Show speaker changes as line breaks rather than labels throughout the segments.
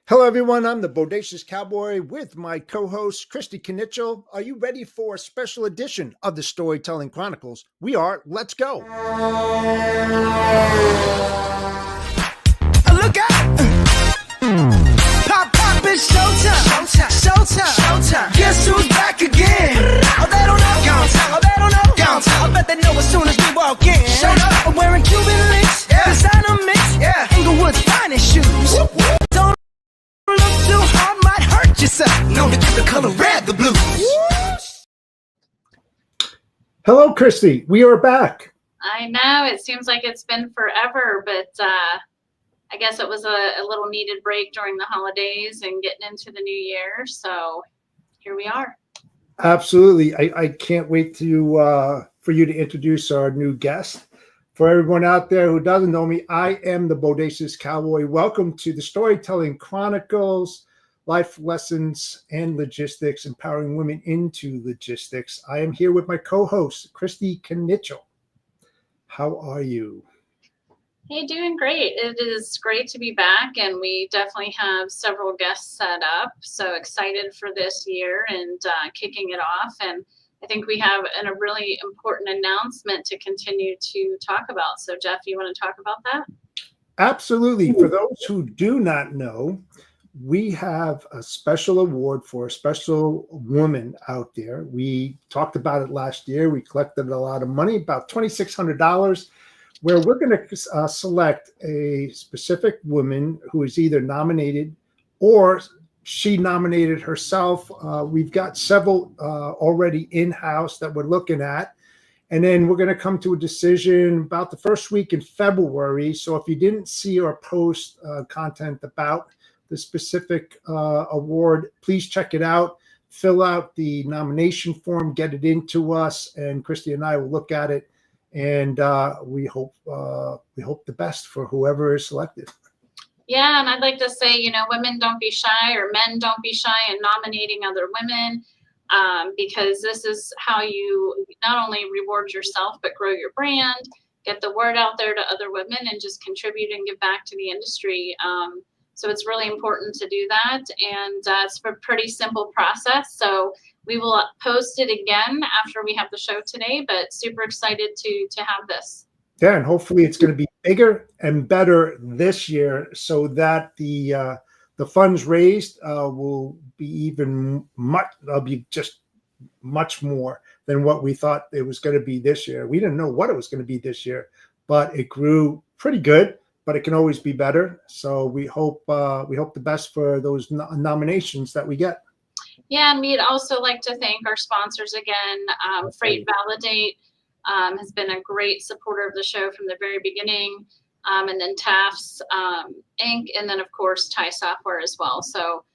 Hello, everyone. I'm the Bodacious Cowboy with my co-host, Christy Knichel. Are you ready for a special edition of the Storytelling Chronicles? We are. Let's go.
Look out! Pop, pop, it's showtime. Showtime. Guess who's back again? Oh, they don't know. Oh, they don't know. I bet they know as soon as we walk in. I'm wearing Cuban links. Designer mix. Inglewood's finest shoes. Don't look too hard, might hurt yourself. Known to give the color red the blues.
Hello, Christy. We are back.
I know it seems like it's been forever, but I guess it was a little needed break during the holidays and getting into the new year. So here we are.
Absolutely. I can't wait to for you to introduce our new guest. For everyone out there who doesn't know me, I am the Bodacious Cowboy. Welcome to the Storytelling Chronicles, Life Lessons and Logistics, Empowering Women into Logistics. I am here with my co-host, Christy Knichel. How are you?
Hey, doing great. It is great to be back, and we definitely have several guests set up. So excited for this year and kicking it off. And I think we have a really important announcement to continue to talk about. So, Jeff, you want to talk about that?
Absolutely. For those who do not know, we have a special award for a special woman out there. We talked about it last year. We collected a lot of money, about $2,600, where we're going to select a specific woman who is either nominated or she nominated herself. We've got several already in-house that we're looking at. And then we're going to come to a decision about the first week in February. So if you didn't see our post content about the specific award, please check it out. Fill out the nomination form, get it into us, and Christy and I will look at it. And we hope the best for whoever is selected.
Yeah, and I'd like to say, women don't be shy, or men don't be shy in nominating other women, because this is how you not only reward yourself, but grow your brand, get the word out there to other women, and just contribute and give back to the industry. So it's really important to do that, and it's a pretty simple process. So we will post it again after we have the show today, but super excited to have this.
Yeah, and hopefully it's going to be bigger and better this year, so that the funds raised will be even much more than what we thought it was going to be this year. We didn't know what it was going to be this year, but it grew pretty good. But it can always be better. So we hope the best for those nominations that we get.
Yeah, and we'd also like to thank our sponsors again. Freight Validate has been a great supporter of the show from the very beginning, and then TAFS Inc., and then of course Thai Software as well. So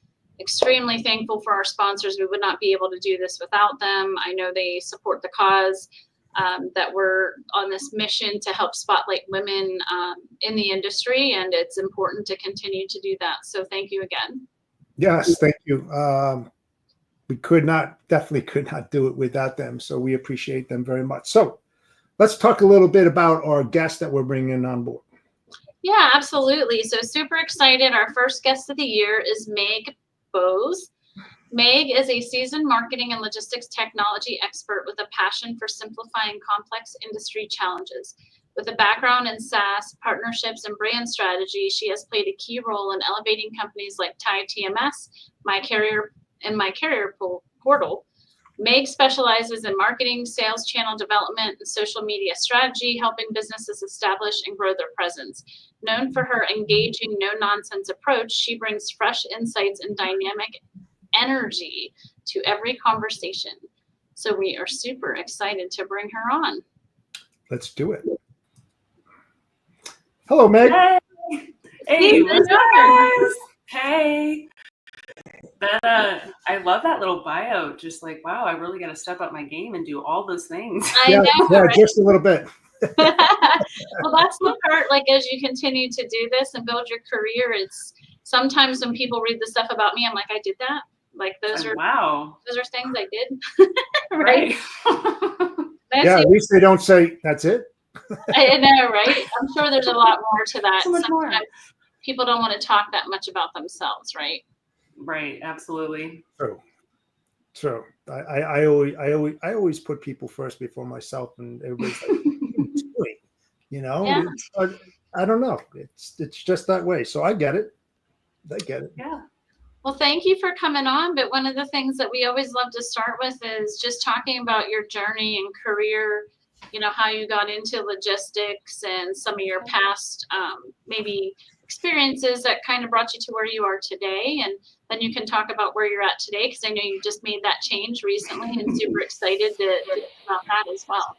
extremely thankful for our sponsors. We would not be able to do this without them. I know they support the cause. That we're on this mission to help spotlight women in the industry, and it's important to continue to do that. So thank you again.
Yes, thank you. We definitely could not do it without them. So we appreciate them very much. So let's talk a little bit about our guest that we're bringing on board.
Yeah, absolutely. So super excited. Our first guest of the year is Boaz. Meg is a seasoned marketing and logistics technology expert with a passion for simplifying complex industry challenges. With a background in SaaS, partnerships, and brand strategy, she has played a key role in elevating companies like Thai TMS, My Carrier Portal. Meg specializes in marketing, sales channel development, and social media strategy, helping businesses establish and grow their presence. Known for her engaging, no-nonsense approach, she brings fresh insights and dynamic energy to every conversation. So we are super excited to bring her on.
Let's do it. Hello, Meg.
Hey, what's up, guys? Hey. I love that little bio. Just like, wow, I really got to step up my game and do all those things.
I know, right?
Just a little bit.
Well, that's the part, like, as you continue to do this and build your career, it's sometimes when people read the stuff about me, I'm like, I did that. Like those are things I did. Right.
Yeah, at least they don't say that's it.
I know, right? I'm sure there's a lot more to that.
So much more.
people don't want to talk that much about themselves, right?
Right. Absolutely.
True. True. I always put people first before myself, and everybody's like, "What are you doing?" You know,
Yeah.
I don't know. It's just that way. So I get it. I get it.
Yeah.
Well, thank you for coming on. But one of the things that we always love to start with is just talking about your journey and career, how you got into logistics and some of your past maybe experiences that kind of brought you to where you are today. And then you can talk about where you're at today, because I know you just made that change recently and super excited to talk about that as well.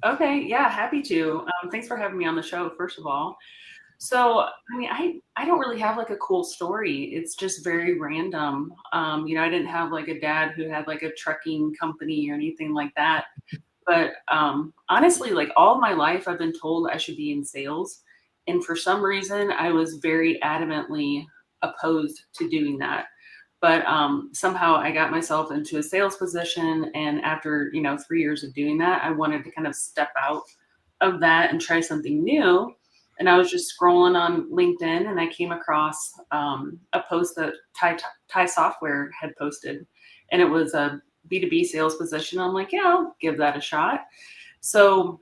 Okay. Yeah. Happy to. Thanks for having me on the show, first of all. So, I mean, I don't really have like a cool story. It's just very random. I didn't have like a dad who had like a trucking company or anything like that. But honestly, like all my life, I've been told I should be in sales. And for some reason, I was very adamantly opposed to doing that. But somehow I got myself into a sales position. And after, 3 years of doing that, I wanted to kind of step out of that and try something new. And I was just scrolling on LinkedIn, and I came across a post that Thai Software had posted, and it was a B2B sales position. I'm like, yeah, I'll give that a shot. So,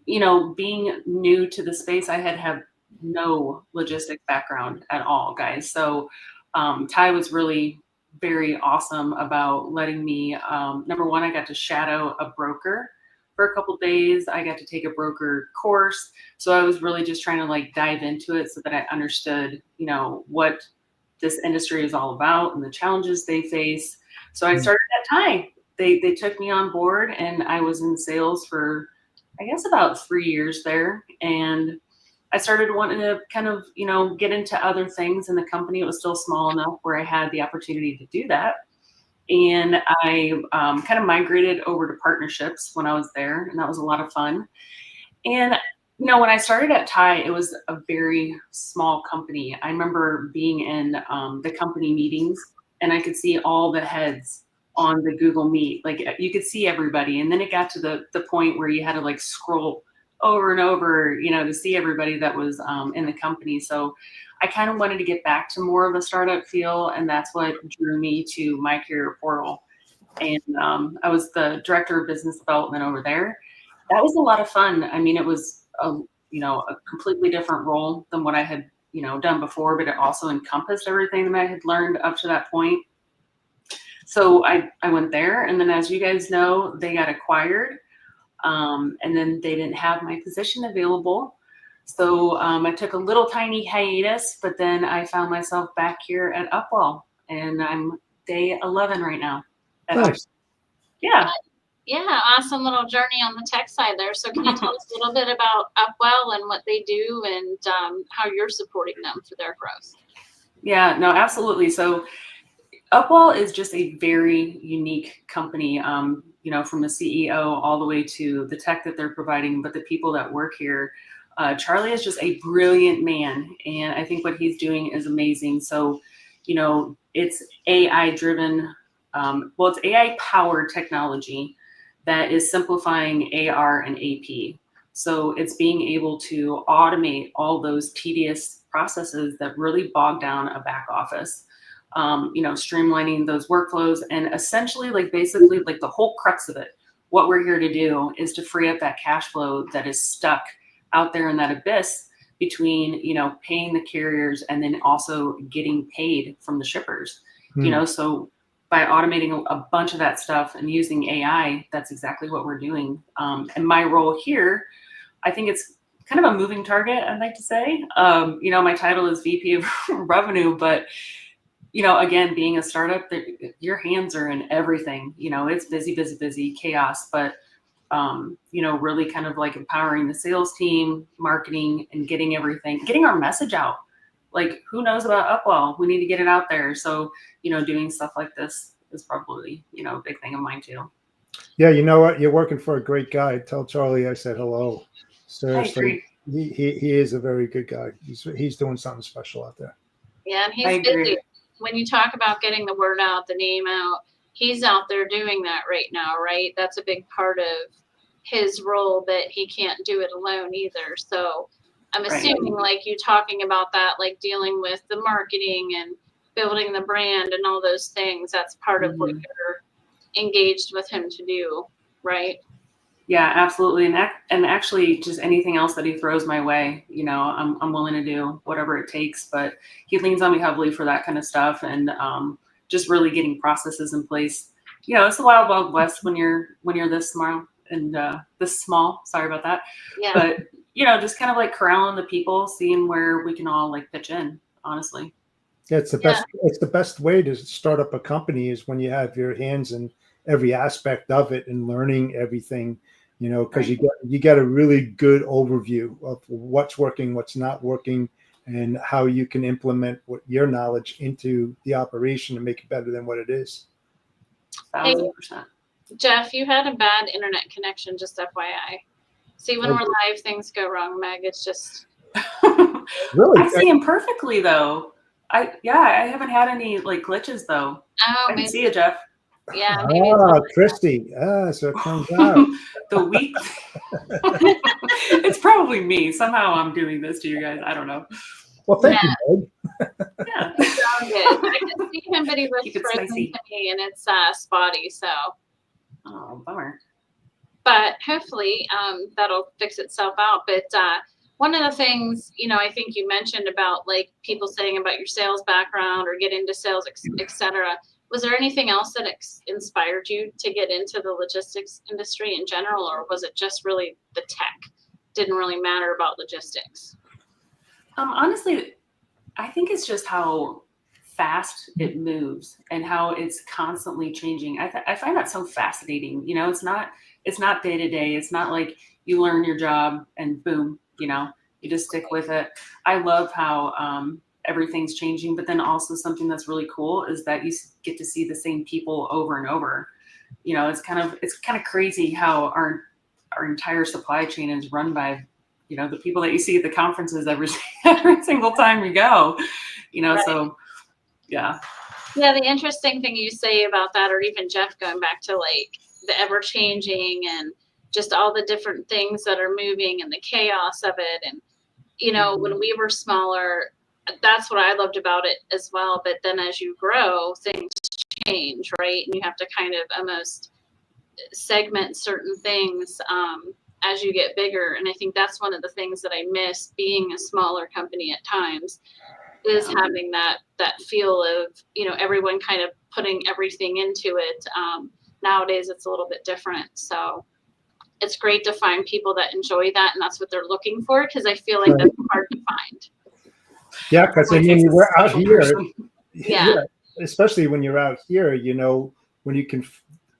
being new to the space, I had no logistics background at all, guys. So Ty was really very awesome about letting me, number one, I got to shadow a broker for a couple days. I got to take a broker course. So I was really just trying to like dive into it so that I understood, what this industry is all about and the challenges they face. So I started at Ty. They took me on board, and I was in sales for, I guess, about 3 years there. And I started wanting to kind of, get into other things in the company. It was still small enough where I had the opportunity to do that. And I kind of migrated over to partnerships when I was there, and that was a lot of fun. And, when I started at Ty, it was a very small company. I remember being in the company meetings, and I could see all the heads on the Google Meet. Like you could see everybody. And then it got to the point where you had to like scroll over and over, to see everybody that was in the company. So I kind of wanted to get back to more of a startup feel, and that's what drew me to My Career Portal. And I was the director of business development over there. That was a lot of fun. I mean, it was a completely different role than what I had done before, but it also encompassed everything that I had learned up to that point. So I went there, and then as you guys know, they got acquired. And then they didn't have my position available. So I took a little tiny hiatus, but then I found myself back here at Upwell, and I'm day 11 right now.
Nice.
Yeah.
Yeah, awesome little journey on the tech side there. So can you tell us a little bit about Upwell and what they do, and how you're supporting them for their growth?
Yeah, no, absolutely. So Upwell is just a very unique company, from the CEO all the way to the tech that they're providing, but the people that work here. Charlie is just a brilliant man, and I think what he's doing is amazing. So, it's AI driven, it's AI powered technology that is simplifying AR and AP. So it's being able to automate all those tedious processes that really bog down a back office. Streamlining those workflows, and essentially basically the whole crux of it. What we're here to do is to free up that cash flow that is stuck out there in that abyss between, paying the carriers and then also getting paid from the shippers. So by automating a bunch of that stuff and using AI, that's exactly what we're doing. And my role here, I think it's kind of a moving target, I'd like to say. My title is VP of Revenue, but again, being a startup, your hands are in everything. It's busy, chaos, but really kind of like empowering the sales team, marketing, and getting our message out. Like, who knows about Upwell? We need to get it out there. So, doing stuff like this is probably, a big thing of mine too.
Yeah, you know what? You're working for a great guy. Tell Charlie I said hello.
I
Seriously,
agree.
he is a very good guy. He's doing something special out there.
Yeah, and
I
he's busy.
agree.
When you talk about getting the word out, the name out, he's out there doing that right now, right? That's a big part of his role, but he can't do it alone either. So I'm assuming like you talking about that, like dealing with the marketing and building the brand and all those things. That's part of what you're engaged with him to do, right?
Yeah, absolutely. And actually just anything else that he throws my way, you know, I'm willing to do whatever it takes, but he leans on me heavily for that kind of stuff. And just really getting processes in place. You know, it's the wild, wild west when you're this small and this small, sorry about that.
Yeah.
But, you know, just kind of like corralling the people, seeing where we can all like pitch in, honestly.
Yeah, it's the best way to start up a company is when you have your hands in every aspect of it and learning everything, you know, because you get a really good overview of what's working, what's not working, and how you can implement what your knowledge into the operation and make it better than what it is.
1000%.
Jeff, you had a bad internet connection, just FYI. See, when we're live, things go wrong, Meg. It's just
really.
I see him perfectly though. I haven't had any like glitches though.
Oh,
I can see you, Jeff.
Yeah, maybe
Christy. So it turns out
the week. It's probably me. Somehow I'm doing this to you guys. I don't know.
Well, thank you, Meg.
Yeah, sound good. I can see him, but he was frozen to me, and it's spotty. So,
oh, bummer.
But hopefully, that'll fix itself out. But one of the things, you know, I think you mentioned about like people saying about your sales background or get into sales, etc. Was there anything else that inspired you to get into the logistics industry in general, or was it just really the tech? Didn't really matter about logistics?
Honestly, I think it's just how fast it moves and how it's constantly changing. I find that so fascinating. You know, it's not day to day. It's not like you learn your job and boom, you know, you just stick with it. I love how everything's changing, but then also something that's really cool is that you get to see the same people over and over. You know, it's kind of crazy how our entire supply chain is run by, you know, the people that you see at the conferences every single time you go, you know, so yeah.
Yeah, the interesting thing you say about that, or even Jeff going back to like the ever changing and just all the different things that are moving and the chaos of it. And, you know, when we were smaller, that's what I loved about it as well. But then as you grow, things change, right? And you have to kind of almost segment certain things as you get bigger. And I think that's one of the things that I miss being a smaller company at times is having that feel of, you know, everyone kind of putting everything into it. Nowadays it's a little bit different. So it's great to find people that enjoy that, and that's what they're looking for, because I feel like that's hard to find.
Yeah, because I mean, we're out here.
Yeah.
Especially when you're out here, you know, when you can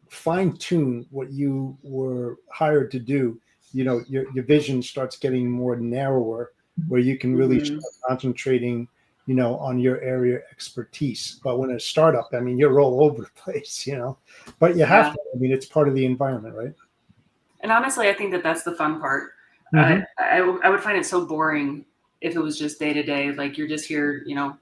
fine tune what you were hired to do, you know, your vision starts getting more narrower, where you can really start concentrating, you know, on your area expertise. But when it's a startup, I mean, you're all over the place, you know, but you have to. I mean, it's part of the environment, right?
And honestly, I think that that's the fun part. I would find it so boring if it was just day to day, like you're just here, you know,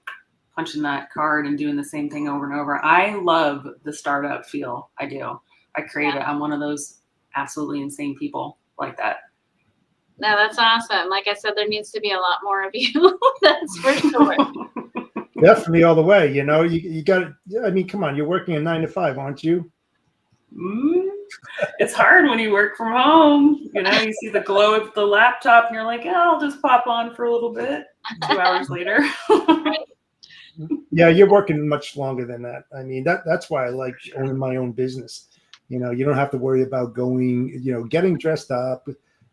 punching that card and doing the same thing over and over. I love the startup feel. I do. I crave it. I'm one of those absolutely insane people like that.
No, that's awesome. Like I said, there needs to be a lot more of you. That's for sure.
Definitely all the way. You know, you got to, I mean, come on, you're working a 9 to 5, aren't you?
It's hard when you work from home. You know, you see the glow of the laptop and you're like, oh, I'll just pop on for a little bit. 2 hours later.
Yeah, you're working much longer than that. I mean, that's why I like owning my own business. You know, you don't have to worry about going, you know, getting dressed up,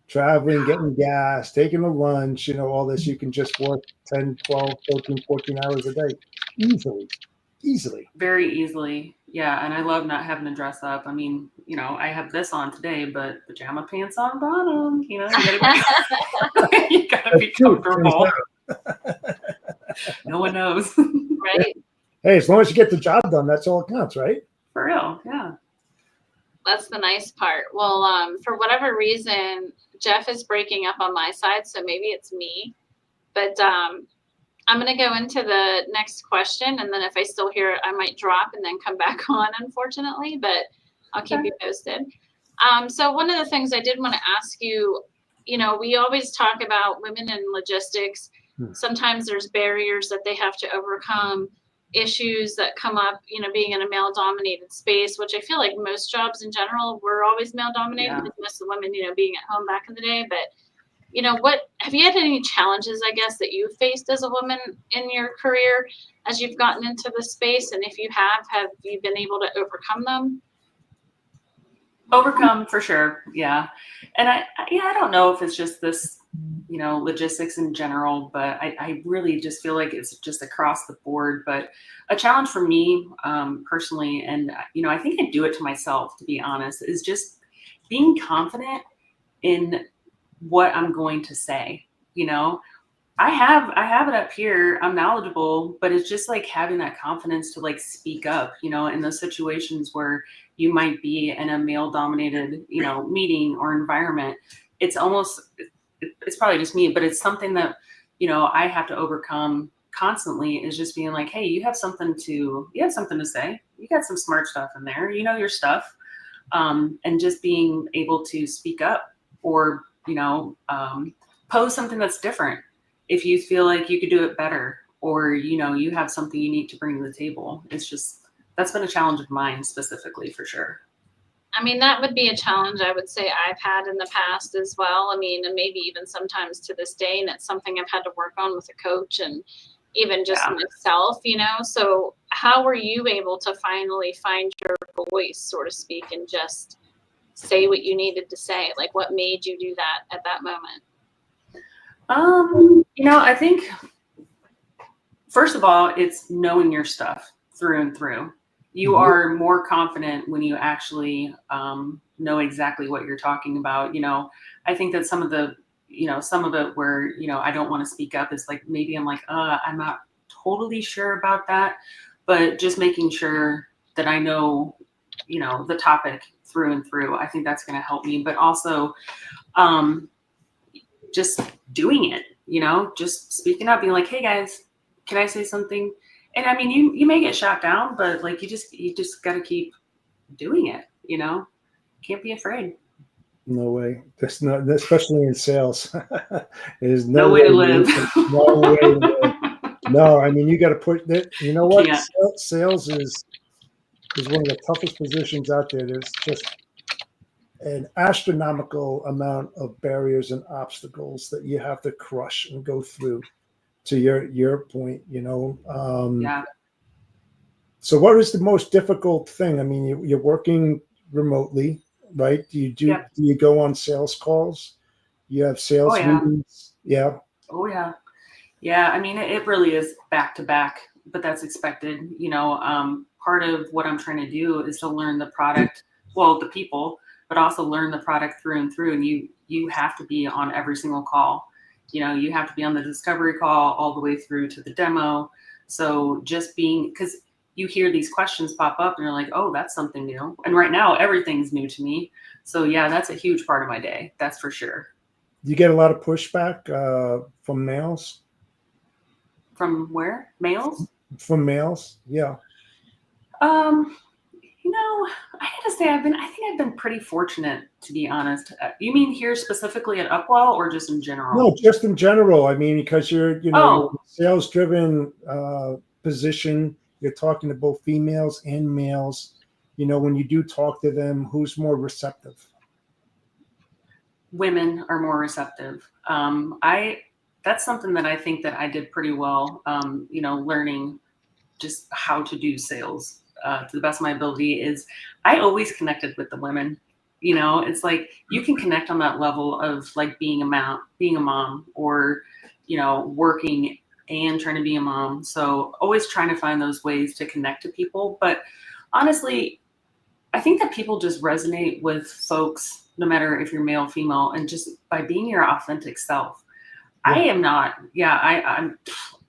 traveling, getting gas, taking a lunch, you know, all this. You can just work 10, 12, 13, 14 hours a day easily. Very easily.
Yeah. And I love not having to dress up. I mean, you know, I have this on today, but pajama pants on bottom, you know, you gotta be comfortable. No one knows.
Right.
Hey, as long as you get the job done, that's all it counts, right?
For real. Yeah.
That's the nice part. Well, for whatever reason, Jeff is breaking up on my side, so maybe it's me. But I'm going to go into the next question, and then if I still hear it, I might drop and then come back on, unfortunately, but I'll keep you posted. So one of the things I did want to ask you, we always talk about women in logistics. Sometimes there's barriers that they have to overcome, issues that come up, being in a male dominated space, which I feel like most jobs in general were always male dominated, with most of the women, being at home back in the day. But what have you had any challenges, I guess, that you faced as a woman in your career as you've gotten into the space? And if you have you been able to overcome them?
Overcome for sure. Yeah. And I don't know if it's just this, logistics in general, but I really just feel like it's just across the board. But a challenge for me personally, and, I think I do it to myself, to be honest, is just being confident in what I'm going to say. I have it up here. I'm knowledgeable, but it's just like having that confidence to like speak up, in those situations where you might be in a male dominated, meeting or environment. It's probably just me, but it's something that, I have to overcome constantly, is just being like, hey, you have something to say. You got some smart stuff in there, your stuff. And just being able to speak up or, pose something that's different if you feel like you could do it better, or, you have something unique to bring to the table. That's been a challenge of mine specifically, for sure.
I mean, that would be a challenge I would say I've had in the past as well. I mean, and maybe even sometimes to this day, and it's something I've had to work on with a coach and even just myself, So how were you able to finally find your voice, so to speak, and just say what you needed to say? Like, what made you do that at that moment?
I think, first of all, it's knowing your stuff through and through. You are more confident when you actually know exactly what you're talking about. I think that some of it where, I don't want to speak up is like, maybe I'm like, I'm not totally sure about that, but just making sure that I know, the topic through and through. I think that's going to help me, but also just doing it, just speaking up, being like, hey guys, can I say something? And I mean, you may get shot down, but like, you just got to keep doing it, can't be afraid.
No way. That's not, especially in sales. There's
no way to live.
No way to live. No, I mean, you got to put that. You know what?
Yeah.
Sales is one of the toughest positions out there. There's just an astronomical amount of barriers and obstacles that you have to crush and go through. To your point,
Yeah.
So what is the most difficult thing? I mean, you're working remotely, right? Do you go on sales calls? You have sales meetings? Yeah.
Oh yeah. Yeah. I mean, it really is back to back, but that's expected. Part of what I'm trying to do is to learn the product, the people, but also learn the product through and through. And you have to be on every single call. You have to be on the discovery call all the way through to the demo. So just because you hear these questions pop up and you're like, oh, that's something new. And right now, everything's new to me. So yeah, that's a huge part of my day. That's for sure.
You get a lot of pushback from males?
From where? Males?
From males, yeah.
I gotta say, I think I've been pretty fortunate, to be honest. You mean here specifically at Upwell, or just in general?
No, just in general. I mean, because you're, sales-driven position. You're talking to both females and males. When you do talk to them, who's more receptive?
Women are more receptive. That's something that I think that I did pretty well. Learning just how to do sales to the best of my ability is I always connected with the women. It's like you can connect on that level of like being a mom, or working and trying to be a mom. So always trying to find those ways to connect to people. But honestly, I think that people just resonate with folks, no matter if you're male, female, and just by being your authentic self. Yeah. I am not. Yeah,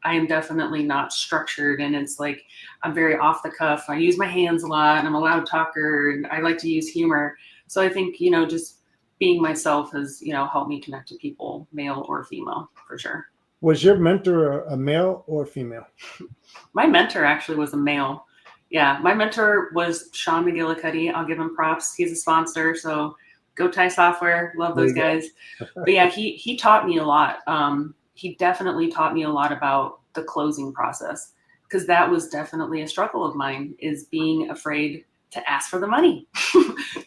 I am definitely not structured, and it's like I'm very off the cuff. I use my hands a lot, and I'm a loud talker, and I like to use humor. So I think just being myself has helped me connect to people, male or female, for sure.
Was your mentor a male or female?
My mentor actually was a male. Yeah, my mentor was Sean McGillicuddy. I'll give him props. He's a sponsor, so Go Tie Software. Love those guys. But yeah, he taught me a lot. He definitely taught me a lot about the closing process, because that was definitely a struggle of mine, is being afraid to ask for the money.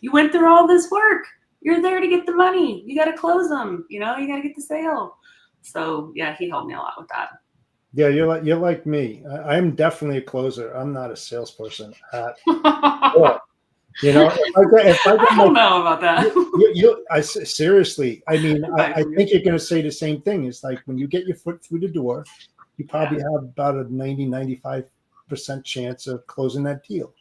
You went through all this work. You're there to get the money. You got to close them. You got to get the sale. So yeah, he helped me a lot with that.
Yeah, you're like me. I'm definitely a closer. I'm not a salesperson at all. If I get
I don't know about that.
Seriously, I mean, I think you're going to say the same thing. It's like when you get your foot through the door, you probably have about a 95% chance of closing that deal,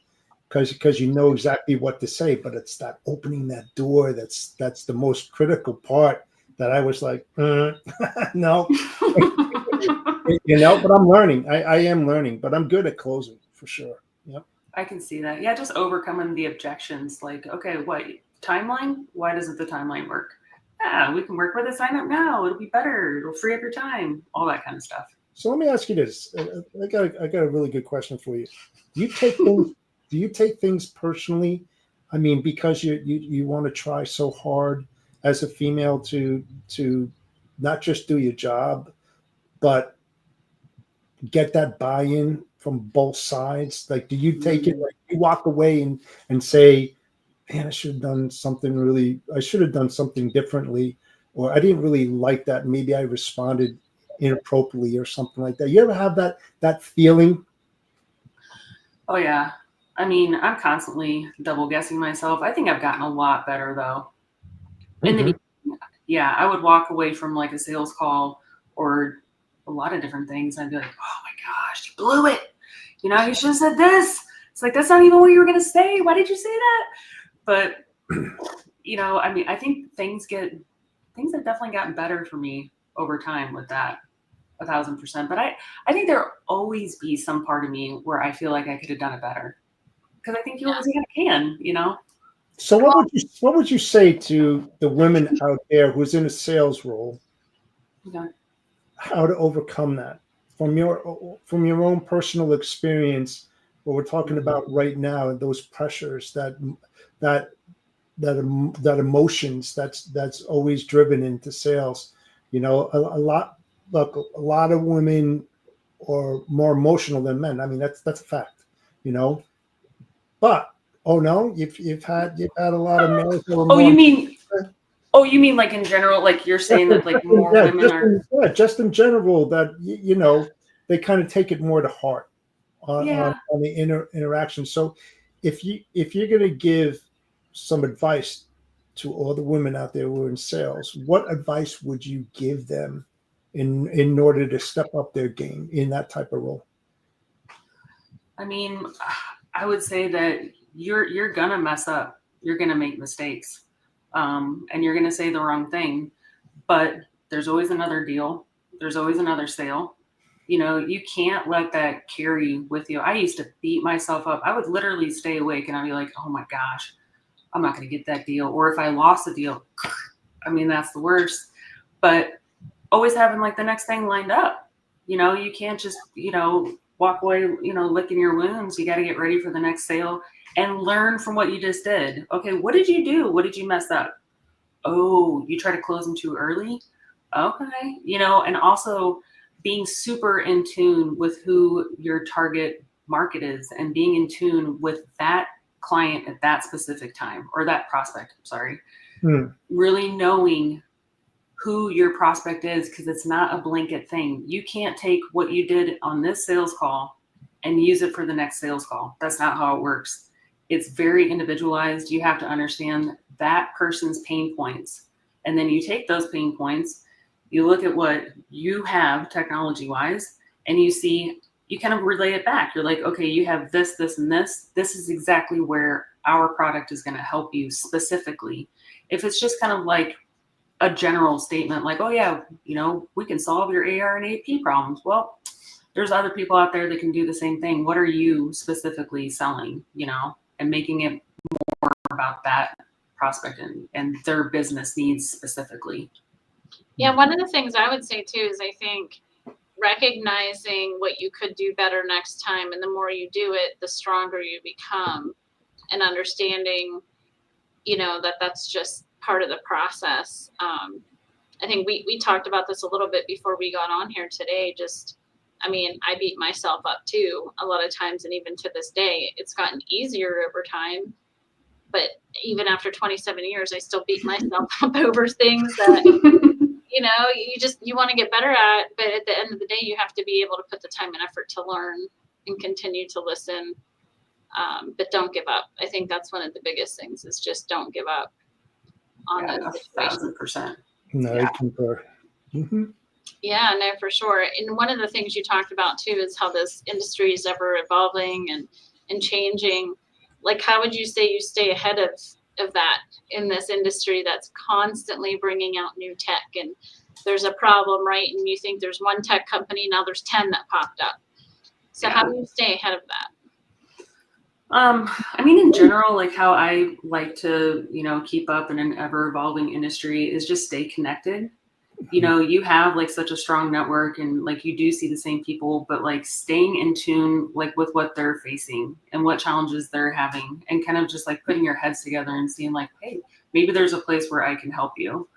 because you know exactly what to say. But it's that opening that door that's the most critical part that I was like, no. But I'm learning. I am learning, but I'm good at closing for sure. Yep.
I can see that. Yeah, just overcoming the objections. Like, okay, what timeline? Why doesn't the timeline work? Yeah, we can work with it. Sign up now. It'll be better. It'll free up your time. All that kind of stuff.
So let me ask you this. I got a really good question for you. Do you take things personally? I mean, because you want to try so hard as a female to not just do your job, but get that buy-in from both sides? Like, do you take it, like, you walk away and say, man, I should have done something differently, or I didn't really like that, maybe I responded inappropriately or something like that? You ever have that feeling?
Oh yeah. I mean, I'm constantly double guessing myself. I think I've gotten a lot better though. In the beginning, yeah, I would walk away from like a sales call or a lot of different things. I'd be like, oh my gosh, you blew it. You should have said this. It's like, that's not even what you were going to say. Why did you say that? But, I mean, I think things have definitely gotten better for me over time with that, 1,000%. But I think there'll always be some part of me where I feel like I could have done it better. Because I think you always can,
So what would you say to the women out there who's in a sales role?
Yeah.
How to overcome that from your own personal experience, what we're talking about right now, those pressures, that emotions that's always driven into sales. A lot of women are more emotional than men. I mean, that's a fact. But oh no, you've had a lot of males who are more.
You mean like in general, like you're saying that like more women are.
Just in general, that they kind of take it more to heart on the interaction. So if you're going to give some advice to all the women out there who are in sales, what advice would you give them in order to step up their game in that type of role?
I mean, I would say that you're gonna mess up. You're gonna make mistakes. And you're going to say the wrong thing, but there's always another deal. There's always another sale. You can't let that carry with you. I used to beat myself up. I would literally stay awake and I'd be like, oh my gosh, I'm not going to get that deal. Or if I lost the deal, I mean, that's the worst. But always having like the next thing lined up. You can't just, walk away, licking your wounds. You got to get ready for the next sale and learn from what you just did. Okay, what did you do? What did you mess up? Oh, you tried to close them too early? Okay. And also being super in tune with who your target market is and being in tune with that client at that specific time, or that prospect, sorry. Really knowing who your prospect is, because it's not a blanket thing. You can't take what you did on this sales call and use it for the next sales call. That's not how it works. It's very individualized. You have to understand that person's pain points. And then you take those pain points, you look at what you have technology-wise, and you kind of relay it back. You're like, okay, you have this, this, and this. This is exactly where our product is going to help you specifically. If it's just kind of like a general statement like, oh yeah, we can solve your AR and AP problems. Well, there's other people out there that can do the same thing. What are you specifically selling, and making it more about that prospect and their business needs specifically.
Yeah, one of the things I would say too is I think recognizing what you could do better next time, and the more you do it, the stronger you become, and understanding, that's just part of the process. I think we talked about this a little bit before we got on here today. I beat myself up too a lot of times, and even to this day, it's gotten easier over time. But even after 27 years, I still beat myself up over things that, you want to get better at. But at the end of the day, you have to be able to put the time and effort to learn and continue to listen. But don't give up. I think that's one of the biggest things is just don't give up on those situations.
1,000%.
No, I concur. Mm-hmm.
Yeah, no, for sure. And one of the things you talked about too is how this industry is ever evolving and changing. Like, how would you say you stay ahead of that in this industry that's constantly bringing out new tech, and there's a problem, right? And you think there's one tech company, now there's 10 that popped up. So how do you stay ahead of that?
In general, like how I like to, keep up in an ever evolving industry is just stay connected. You have like such a strong network, and like you do see the same people, but like staying in tune like with what they're facing and what challenges they're having, and kind of just like putting your heads together and seeing like, hey, maybe there's a place where I can help you.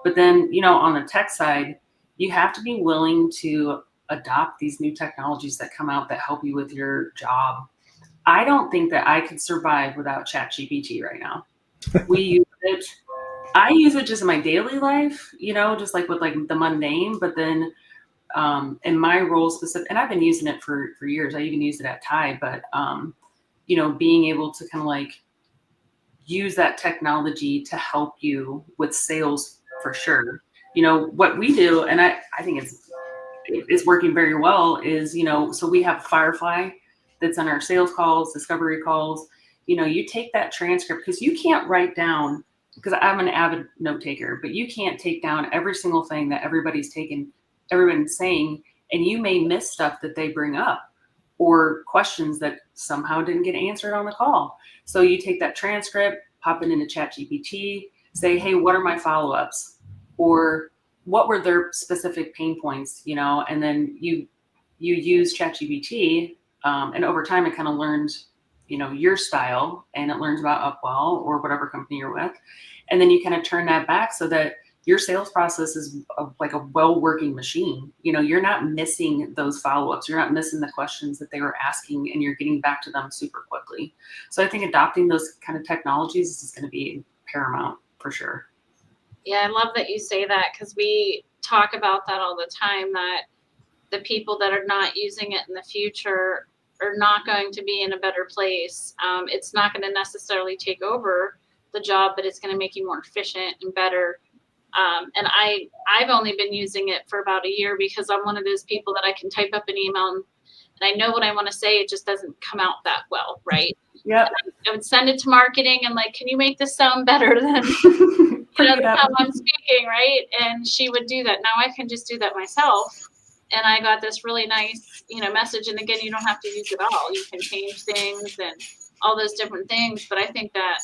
But then, on the tech side, you have to be willing to adopt these new technologies that come out that help you with your job. I don't think that I could survive without ChatGPT right now. We use it. I use it just in my daily life, just like with like the mundane, but then in my role specific, and I've been using it for years. I even used it at Tide, but being able to kind of like use that technology to help you with sales for sure. What we do, and I think it's working very well is, so we have Firefly that's on our sales calls, discovery calls. You take that transcript, because you can't write down, because I'm an avid note taker, but you can't take down every single thing that everybody's saying, and you may miss stuff that they bring up or questions that somehow didn't get answered on the call. So you take that transcript, pop it into ChatGPT, say, hey, what are my follow-ups? Or what were their specific pain points, and then you use ChatGPT, and over time it kind of learns, your style, and it learns about Upwell or whatever company you're with. And then you kind of turn that back so that your sales process is like a well-working machine. You're not missing those follow-ups. You're not missing the questions that they were asking, and you're getting back to them super quickly. So I think adopting those kind of technologies is going to be paramount for sure.
Yeah, I love that you say that, because we talk about that all the time, that the people that are not using it in the future are not going to be in a better place. It's not going to necessarily take over the job, but it's going to make you more efficient and better. And I've only been using it for about a year, because I'm one of those people that I can type up an email and I know what I want to say. It just doesn't come out that well, right?
Yeah.
I would send it to marketing and like, can you make this sound better than how I'm speaking, right? And she would do that. Now I can just do that myself. And I got this really nice, message. And again, you don't have to use it all. You can change things and all those different things. But I think that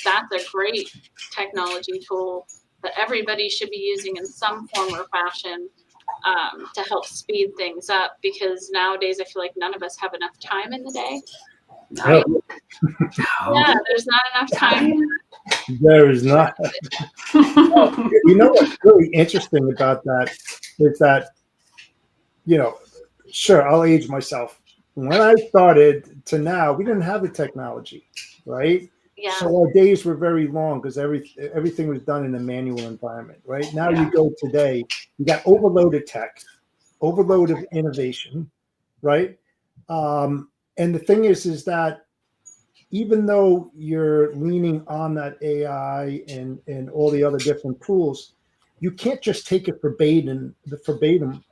that's a great technology tool that everybody should be using in some form or fashion to help speed things up. Because nowadays, I feel like none of us have enough time in the day. Right? Yeah, there's not enough time.
There is not. What's really interesting about that is that, sure, I'll age myself. When I started to now, we didn't have the technology, right?
Yeah.
So our days were very long, because everything was done in a manual environment, right? Now you go today, you got overload of tech, overload of innovation, right? And the thing is that even though you're leaning on that AI and all the other different tools, you can't just take it verbatim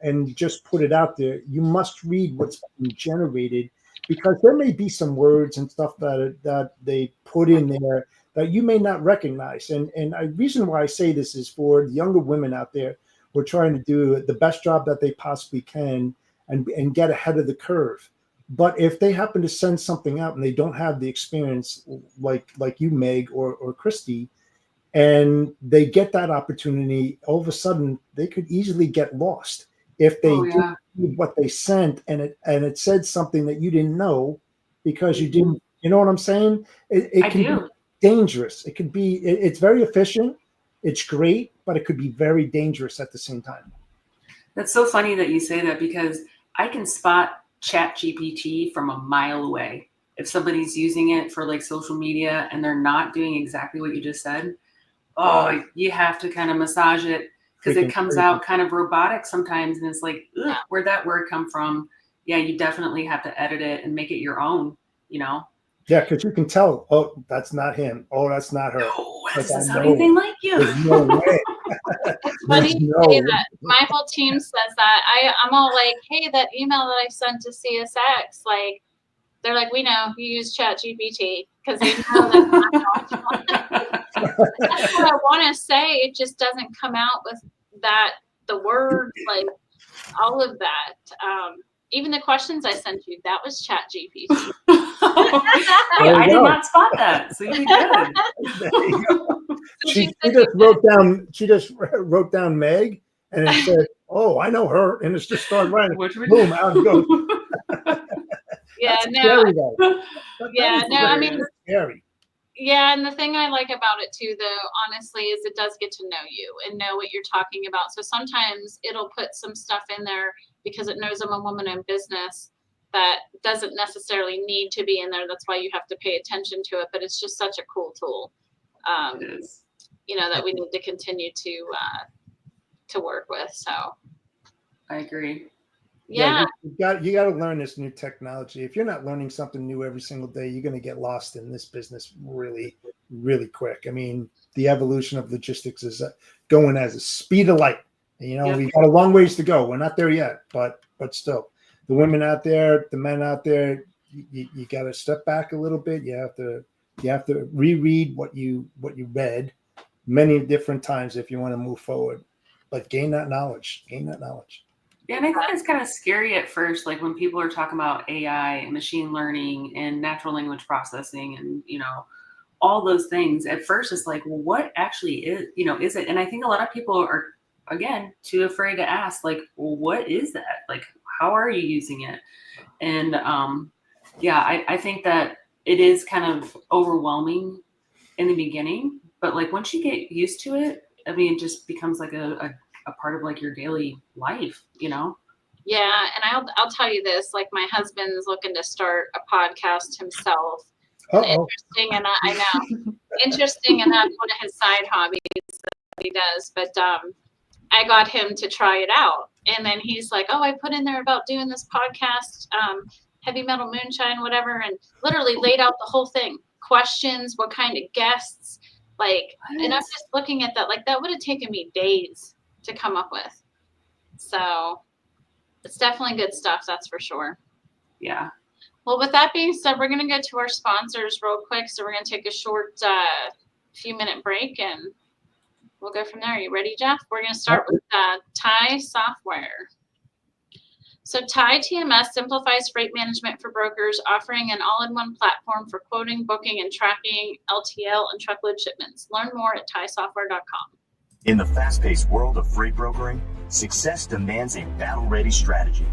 and just put it out there. You must read what's being generated, because there may be some words and stuff that they put in there that you may not recognize. And the reason why I say this is for the younger women out there who are trying to do the best job that they possibly can and get ahead of the curve. But if they happen to send something out and they don't have the experience like you, Meg, or Christy, and they get that opportunity, all of a sudden they could easily get lost if they didn't read what they sent and it said something that you didn't know because you didn't. You know what I'm saying? It can dangerous. It could be, it's very efficient. It's great, but it could be very dangerous at the same time.
That's so funny that you say that, because I can spot ChatGPT from a mile away. If somebody's using it for like social media and they're not doing exactly what you just said, oh, you have to kind of massage it, because it comes out kind of robotic sometimes. And it's like, ugh, where'd that word come from? Yeah, you definitely have to edit it and make it your own, you know?
Yeah, because you can tell, oh, that's not him. Oh, that's not her.
No, that
Like,
doesn't
I
sound
know.
anything like you.
There's no way.
It's funny you
No.
say that. My whole team says that. I'm all like, hey, that email that I sent to CSX, like, they're like, we know you use ChatGPT, because they know that's that's what I want to say. It just doesn't come out with that, the words, like all of that. Even the questions I sent you, that was ChatGPT.
Hey, I did not spot that. So you did good.
There you go. She just wrote down Meg, and it said, "Oh, I know her," and it's just started writing. Boom, out it goes.
Yeah,
That's
no,
scary, though.
yeah, no, I mean,
scary.
yeah, and the thing I like about it too, though, honestly, is it does get to know you and know what you're talking about. So sometimes it'll put some stuff in there because it knows I'm a woman in business that doesn't necessarily need to be in there. That's why you have to pay attention to it. But it's just such a cool tool, you know, that we need to continue to work with. So
I agree.
Yeah.
You got to learn this new technology. If you're not learning something new every single day, you're going to get lost in this business really, really quick. I mean, the evolution of logistics is going as a speed of light. You know, we've got a long ways to go. We're not there yet, but still, the women out there, the men out there, you got to step back a little bit. You have to reread what you read many different times if you want to move forward. But gain that knowledge.
Yeah, and I think it's kind of scary at first, like when people are talking about AI and machine learning and natural language processing and, you know, all those things. At first, it's like, well, what actually is it? And I think a lot of people are, again, too afraid to ask, like, well, what is that? Like, how are you using it? And I think that it is kind of overwhelming in the beginning, but like once you get used to it, I mean, it just becomes like a part of like your daily life, you know?
Yeah. And I'll tell you this, like my husband's looking to start a podcast himself. Interesting. And I know interesting. And that's one of his side hobbies that he does. But I got him to try it out. And then he's like, oh, I put in there about doing this podcast, heavy metal moonshine, whatever. And literally laid out the whole thing, questions, what kind of guests, like, and I'm just looking at that, like that would have taken me days to come up with. So it's definitely good stuff. That's for sure.
Yeah.
Well, with that being said, we're going to go to our sponsors real quick. So we're going to take a short few minute break and we'll go from there. Are you ready, Jeff? We're going to start with TIE software. So TIE TMS simplifies freight management for brokers, offering an all-in-one platform for quoting, booking, and tracking LTL and truckload shipments. Learn more at tiesoftware.com.
In the fast-paced world of freight brokering, success demands a battle-ready strategy.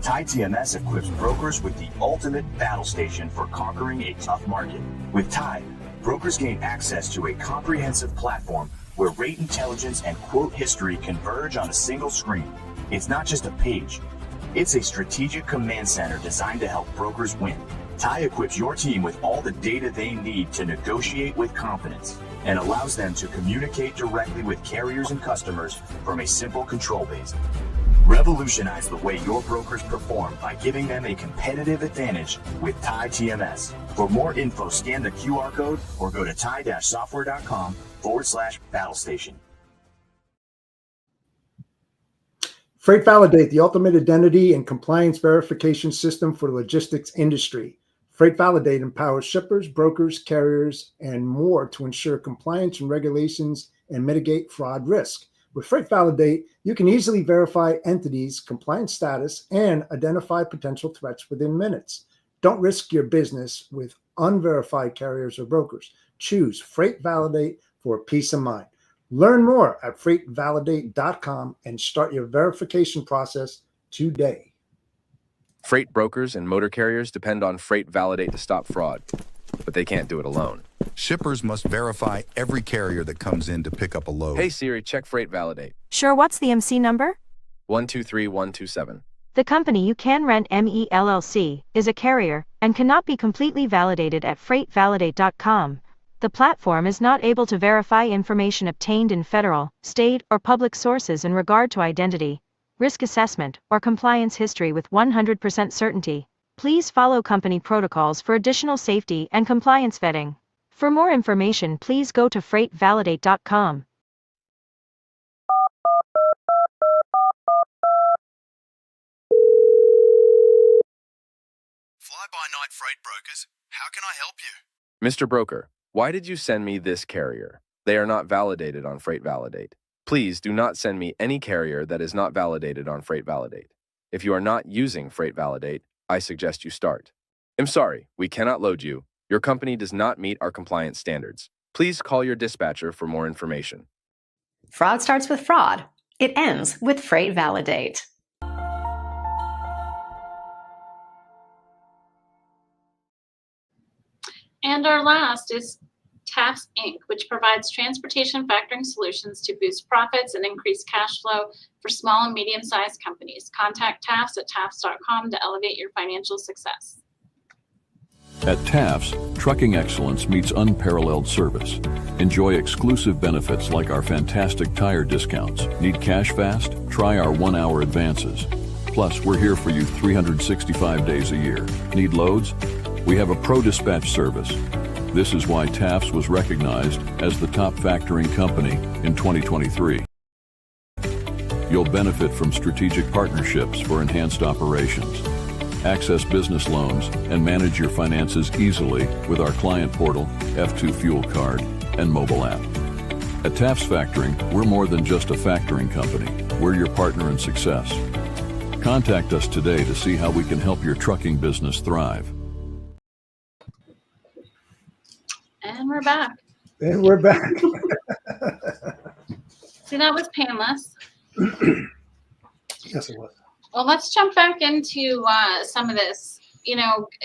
TIE TMS equips brokers with the ultimate battle station for conquering a tough market. With TIE, brokers gain access to a comprehensive platform where rate intelligence and quote history converge on a single screen. It's not just a page. It's a strategic command center designed to help brokers win. TIE equips your team with all the data they need to negotiate with confidence and allows them to communicate directly with carriers and customers from a simple control base. Revolutionize the way your brokers perform by giving them a competitive advantage with TIE TMS. For more info, scan the QR code or go to tie-software.com/battlestation.
Freight Validate, the ultimate identity and compliance verification system for the logistics industry. Freight Validate empowers shippers, brokers, carriers, and more to ensure compliance and regulations and mitigate fraud risk. With Freight Validate, you can easily verify entities' compliance status and identify potential threats within minutes. Don't risk your business with unverified carriers or brokers. Choose Freight Validate for peace of mind. Learn more at freightvalidate.com and start your verification process today.
Freight brokers and motor carriers depend on Freight Validate to stop fraud, but they can't do it alone. Shippers must verify every carrier that comes in to pick up a load.
Hey Siri, check freight validate.
Sure, what's the MC number?
123127.
The company you can rent ME LLC is a carrier and cannot be completely validated at freightvalidate.com. The platform is not able to verify information obtained in federal, state, or public sources in regard to identity, risk assessment, or compliance history with 100% certainty. Please follow company protocols for additional safety and compliance vetting. For more information, please go to freightvalidate.com.
Fly-by-night freight brokers, how can I help you?
Mr. Broker, why did you send me this carrier? They are not validated on Freight Validate. Please do not send me any carrier that is not validated on Freight Validate. If you are not using Freight Validate, I suggest you start. I'm sorry, we cannot load you. Your company does not meet our compliance standards. Please call your dispatcher for more information.
Fraud starts with fraud. It ends with Freight Validate.
And our last is TAFS Inc., which provides transportation factoring solutions to boost profits and increase cash flow for small and medium-sized companies. Contact TAFS at tafs.com to elevate your financial success.
At TAFS, trucking excellence meets unparalleled service. Enjoy exclusive benefits like our fantastic tire discounts. Need cash fast? Try our 1-hour advances. Plus, we're here for you 365 days a year. Need loads? We have a pro dispatch service. This is why TAFS was recognized as the top factoring company in 2023. You'll benefit from strategic partnerships for enhanced operations. Access business loans and manage your finances easily with our client portal, F2 Fuel Card, and mobile app. At TAFS Factoring, we're more than just a factoring company. We're your partner in success. Contact us today to see how we can help your trucking business thrive.
And we're back.
And we're back.
See, that was painless.
Yes, it was.
Well, let's jump back into some of this,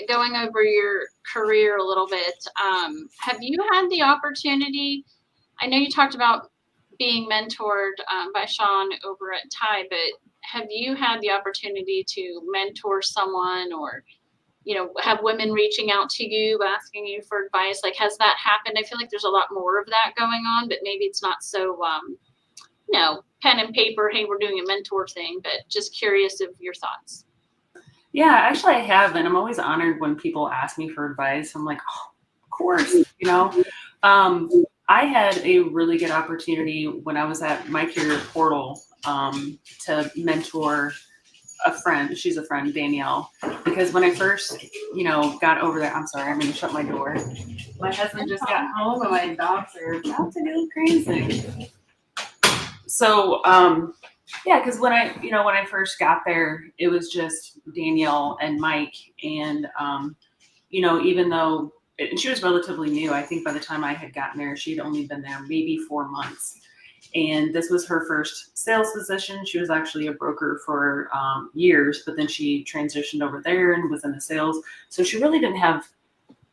going over your career a little bit. Have you had the opportunity? I know you talked about being mentored by Sean over at Ty, but have you had the opportunity to mentor someone or, have women reaching out to you, asking you for advice? Like, has that happened? I feel like there's a lot more of that going on, but maybe it's not so, pen and paper, hey, we're doing a mentor thing, but just curious of your thoughts.
Yeah, actually I have, and I'm always honored when people ask me for advice. I'm like, oh, of course, I had a really good opportunity when I was at My Career Portal to mentor a friend. She's a friend, Danielle, because when I first, got over there, I'm sorry, I'm going to shut my door. My husband just got home and my dogs are about to go crazy. So, because when I first got there, it was just Danielle and Mike, and even though she was relatively new, I think by the time I had gotten there, she'd only been there maybe 4 months. And this was her first sales position. She was actually a broker for years, but then she transitioned over there and was in the sales. So she really didn't have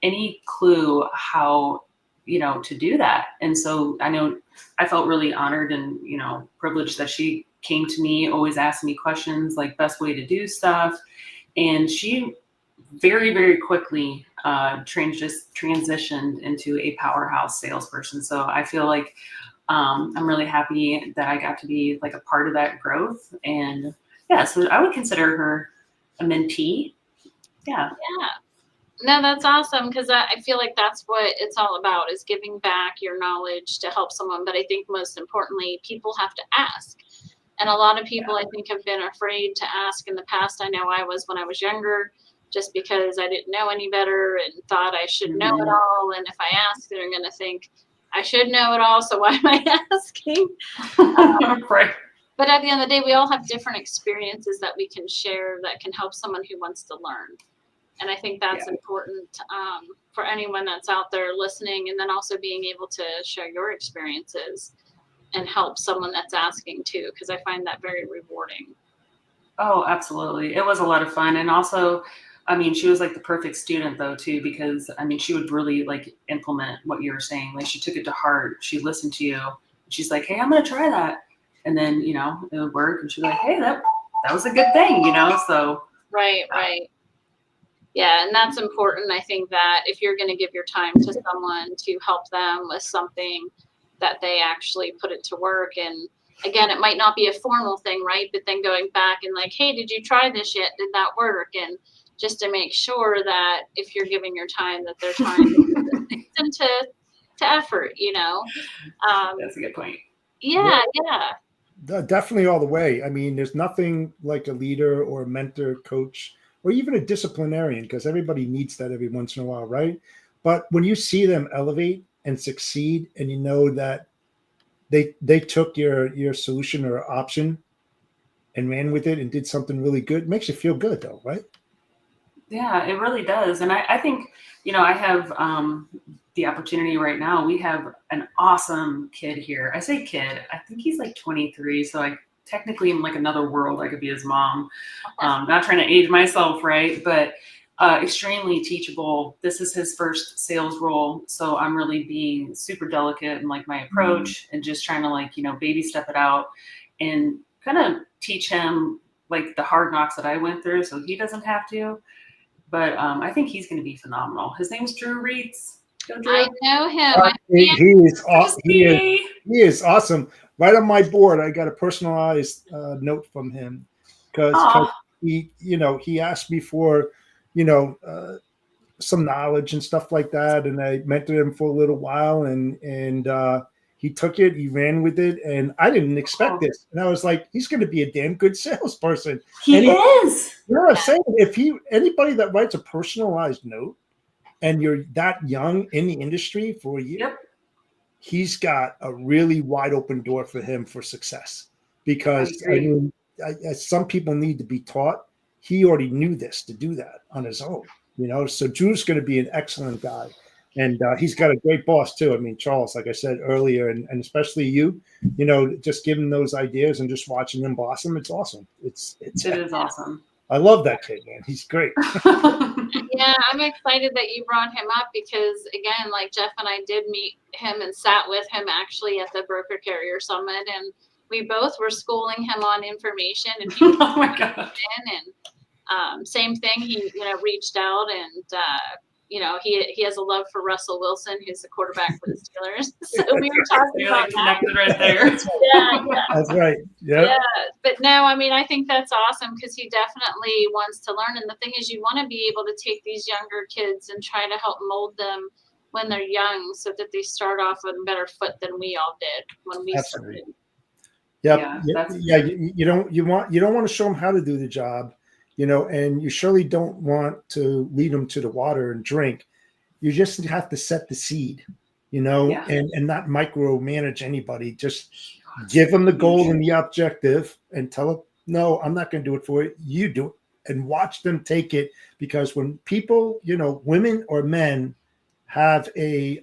any clue how, to do that. And so I felt really honored and, privileged that she came to me, always asked me questions like best way to do stuff. And she very, very quickly transitioned into a powerhouse salesperson. So I feel like I'm really happy that I got to be like a part of that growth. And yeah, so I would consider her a mentee. Yeah.
Yeah. No, that's awesome, because I feel like that's what it's all about, is giving back your knowledge to help someone. But I think most importantly, people have to ask. And a lot of people, I think, have been afraid to ask in the past. I know I was when I was younger, just because I didn't know any better and thought I should know it all. And if I ask, they're going to think I should know it all. So why am I asking?
Right.
But at the end of the day, we all have different experiences that we can share that can help someone who wants to learn. And I think that's important for anyone that's out there listening, and then also being able to share your experiences and help someone that's asking too, because I find that very rewarding.
Oh, absolutely. It was a lot of fun. And also I mean, she was like the perfect student though too, because I mean, she would really like implement what you were saying. Like she took it to heart. She listened to you. She's like, hey, I'm gonna try that, and then you know it would work. And she's like, hey, that was a good thing, you know. So
Right. Yeah, and that's important. I think that if you're going to give your time to someone to help them with something, that they actually put it to work. And again, it might not be a formal thing, right? But then going back and like, hey, did you try this yet? Did that work? And just to make sure that if you're giving your time, that they're trying to put things into effort, you know.
that's a good point.
Yeah.
Definitely all the way. I mean, there's nothing like a leader or a mentor, coach, or even a disciplinarian, because everybody needs that every once in a while, right? But when you see them elevate and succeed, and you know that they took your solution or option and ran with it and did something really good, it makes you feel good, though, right?
Yeah, it really does. And I think, you know, I have the opportunity right now. We have an awesome kid here. I say kid, I think he's like 23. So I technically in like another world, I could be his mom. Not trying to age myself, right? But extremely teachable. This is his first sales role. So I'm really being super delicate in like my approach and just trying to like, you know, baby step it out and kind of teach him like the hard knocks that I went through so he doesn't have to. But I think he's going to be phenomenal. His name's Drew Reeds.
I know him.
He is awesome. Right on my board, I got a personalized note from him because he asked me for some knowledge and stuff like that, and I mentored him for a little while, and he took it, he ran with it, and I didn't expect this. And I was like, he's going to be a damn good salesperson.
He is.
You know what I'm saying? If anybody that writes a personalized note and you're that young in the industry for a year, he's got a really wide open door for him for success. Because I mean, some people need to be taught. He already knew this to do that on his own, you know. So Drew's going to be an excellent guy. And he's got a great boss too. I mean, Charles, like I said earlier, and especially you, you know, just giving those ideas and just watching them blossom. It's awesome. It
is awesome.
I love that kid, man. He's great.
Yeah, I'm excited that you brought him up because again, like Jeff and I did meet him and sat with him actually at the Broker Carrier Summit, and we both were schooling him on information. And he was
oh my god!
And same thing, he reached out and. He has a love for Russell Wilson, who's the quarterback for the Steelers. So we were talking about
connected right there.
Yeah.
That's right. Yeah.
But no, I mean, I think that's awesome because he definitely wants to learn. And the thing is, you want to be able to take these younger kids and try to help mold them when they're young, so that they start off on a better foot than we all did when we started.
Yeah. You don't want to show them how to do the job. You know, and you surely don't want to lead them to the water and drink. You just have to set the seed, you know, and not micromanage anybody. Just give them the goal and the objective and tell them, no, I'm not going to do it for you. You do it, and watch them take it. Because when people, you know, women or men have a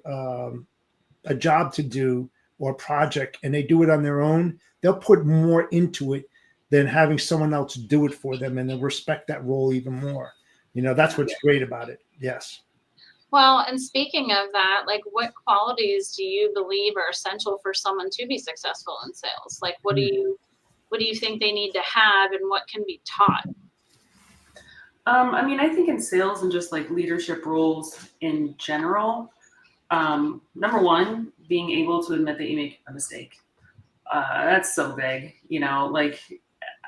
job to do or a project and they do it on their own, they'll put more into it than having someone else do it for them, and then respect that role even more. You know, that's what's great about it. Yes.
Well, and speaking of that, like what qualities do you believe are essential for someone to be successful in sales? Like what do you think they need to have and what can be taught?
I mean, I think in sales and just like leadership roles in general, number one, being able to admit that you make a mistake. That's so big, you know, like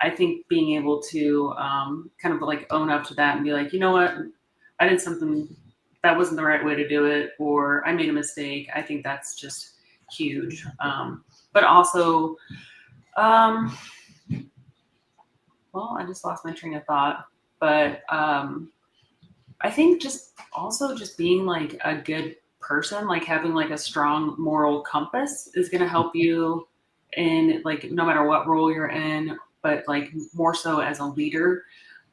I think being able to kind of like own up to that and be like, you know what, I did something that wasn't the right way to do it, or I made a mistake. I think that's just huge. But also, well, I just lost my train of thought. But I think just being like a good person, like having like a strong moral compass is going to help you in like no matter what role you're in. But like more so as a leader,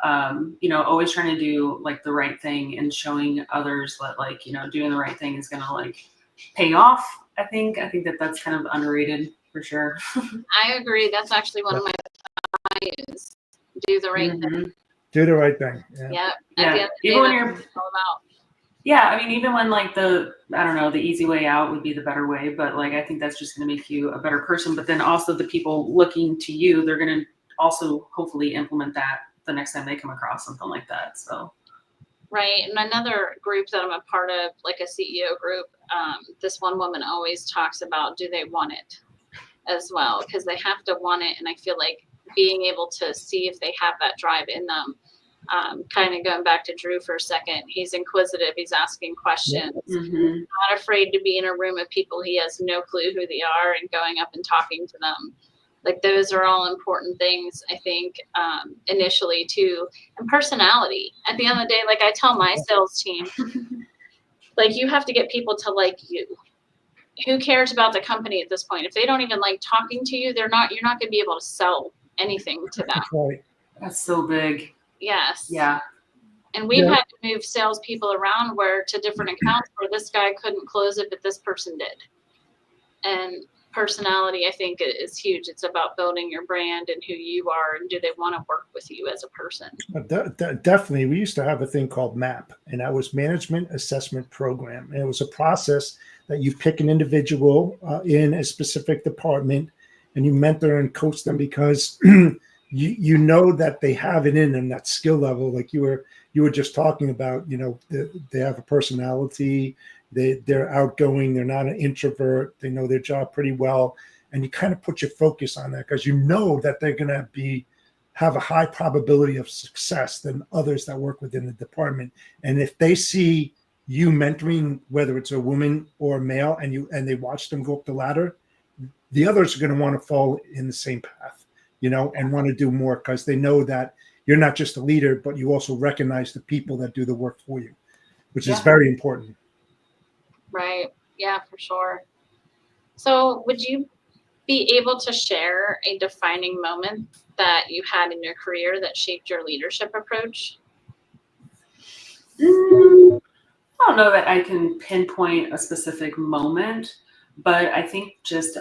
you know, always trying to do like the right thing and showing others that like, you know, doing the right thing is going to like pay off. I think that's kind of underrated for sure.
I agree. That's actually one of my values. Do the right thing.
Do the right thing. Yeah.
Yeah. At
Yeah.
the end of the
Even
day,
when
that's
you're,
what it's all about.
yeah, I mean, even when like I don't know, the easy way out would be the better way, but like, I think that's just going to make you a better person. But then also the people looking to you, they're going to also hopefully implement that the next time they come across something like that. So.
Right. And another group that I'm a part of, like a CEO group, this one woman always talks about, do they want it as well? Because they have to want it. And I feel like being able to see if they have that drive in them, kind of going back to Drew for a second, he's inquisitive. He's asking questions, not afraid to be in a room of people he has no clue who they are and going up and talking to them. Like those are all important things, I think, initially too. And personality. At the end of the day, like I tell my sales team, like you have to get people to like you. Who cares about the company at this point? If they don't even like talking to you, you're not going to be able to sell anything to them.
That's right.
That's so big.
Yes.
Yeah.
And we've had to move salespeople around to different accounts where this guy couldn't close it, but this person did. And personality, I think, is huge. It's about building your brand and who you are, and do they want to work with you as a person?
Definitely. We used to have a thing called MAP, and that was Management Assessment Program. And it was a process that you pick an individual in a specific department, and you mentor and coach them because you know that they have it in them, that skill level, like you were just talking about. You know, they have a personality. They're outgoing. They're not an introvert. They know their job pretty well. And you kind of put your focus on that because you know that they're going to have a high probability of success than others that work within the department. And if they see you mentoring, whether it's a woman or a male, and they watch them go up the ladder, the others are going to want to fall in the same path, you know, and want to do more because they know that you're not just a leader, but you also recognize the people that do the work for you, which is very important.
Right. Yeah, for sure. So would you be able to share a defining moment that you had in your career that shaped your leadership approach?
I don't know that I can pinpoint a specific moment, but I think just,